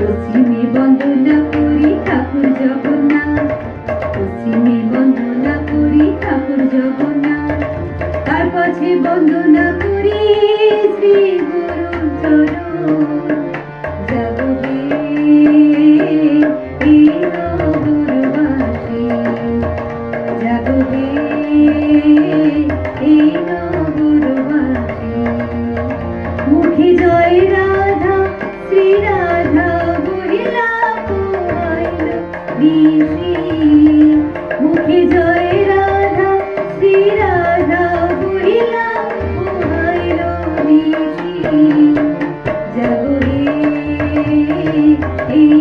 পশ্চিমে বন্দনা করি ঠাকুর জগন্নাথ, পশ্চিমে বন্দনা করি ঠাকুর জগন্নাথ, তার পাছে বন্দনা করি শ্রী গুরুর চরণ। জাগবে এই নগরবাসী, জাগবে এই নগরবাসী। মুখে জয় রাধা শ্রী রাধা বহিলা পোহাইল নিশি, মুখে জয় রাধা শ্রী রাধা বহিলা পোহাইল নিশি। জাগরে এই